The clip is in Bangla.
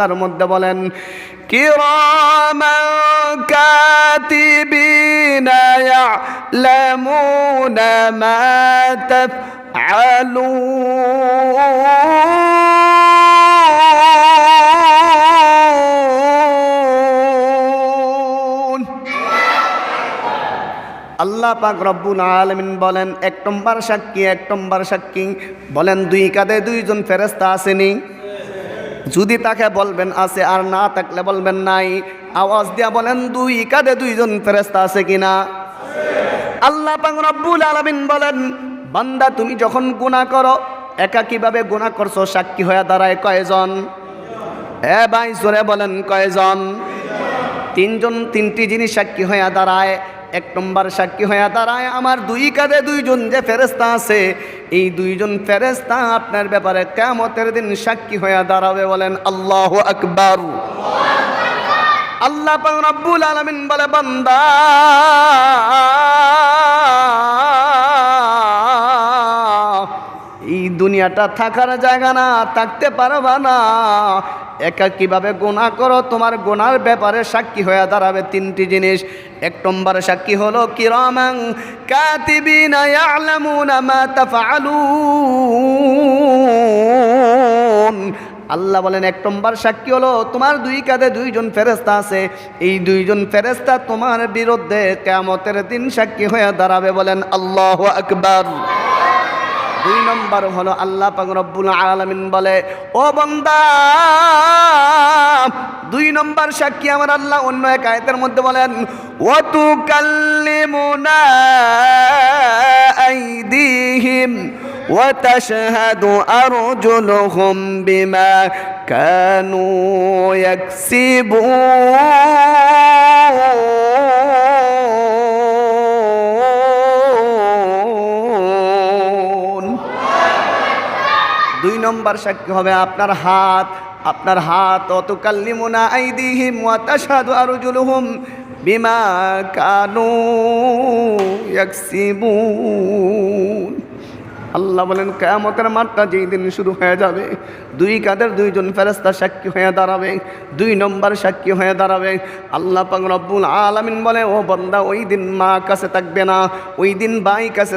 বাংলার মধ্যে বলেন কিরামান কাতিবিনা ইয়ালামুনা মা তাফআলুন। আল্লাহ পাক রব্বুল আলামিন বলেন এক নম্বর সাক্ষী বলেন দুই কাঁধে দুইজন ফেরেশতা আসেনি? যদি তাকে বলবেন আছে, আর না থাকলে বলবেন নাই। আওয়াজ দিয়া বলেন দুই কাঁধে দুইজন ফেরেশতা আছে কিনা? আল্লাহ পাক রব্বুল আলামিন বলেন বান্দা তুমি যখন গুনাহ করো, একা কিভাবে গুনাহ করছো সাক্ষী হয়ে দাঁড়ায় কয়জন? ভাই জোরে বলেন কয়জন? তিনজন। তিনটি জিনিস সাক্ষী হয়ে দাঁড়ায়। এক নম্বর সাক্ষী হয়ে দাঁড়ায় আমার দুই কাঁধে দুইজন যে ফেরেশতা আছে, এই দুইজন ফেরেশতা আপনার ব্যাপারে কিয়ামতের দিন সাক্ষী হয়ে দাঁড়াবে। বলেন আল্লাহু আকবার। আল্লাহ পাক রব্বুল আলামিন বলে বান্দা এই দুনিয়াটা থাকার জায়গা না, থাকতে পারবা না। একা কিভাবে গুনাহ করো, তোমার গুনার ব্যাপারে সাক্ষী হয়ে দাঁড়াবে তিনটি জিনিস। এক নম্বর সাক্ষী হলো কিরামান কাতিবিনা ইয়ালামুনা মা তাফআলুন। আল্লাহ বলেন এক নম্বর সাক্ষী হলো তোমার দুই কাঁধে দুইজন ফেরেশতা আছে, এই দুইজন ফেরেশতা তোমার বিরুদ্ধে কিয়ামতের দিন সাক্ষী হয়ে দাঁড়াবে। বলেন আল্লাহু আকবার। দুই নম্বর হলো আল্লাহ পাক রব্বুল আলামিন বলে ও বান্দা, দুই নম্বর সাক্ষী আমার আল্লাহ অন্য এক আয়াতের মধ্যে বলেন ওয়া তুকাল্লিমুনা আইদিহিম ওয়া তাশহাদু আরজুলুহুম বিমা কানু ইয়াকসিবুন। দুই নম্বর সাক্ষী হবে আপনার হাত। তুকাল্লিমুনা আইদিহিম ওয়া তাশহাদু আরজুলুহুম বিমা কানু ইয়াকসিবুন। আল্লাহ বলেন কিয়ামতের মাঠটা যেই দিন শুরু হয়ে যাবে, দুই কাঁধের দুইজন ফেরেশতা সাক্ষী হয়ে দাঁড়াবে, দুই নম্বর সাক্ষী হয়ে দাঁড়াবে। আল্লাহ পাক রব্বুল আলামিন বলে ও বান্দা ওই দিন মা কাছে থাকবে না, ওই দিন ভাই কাছে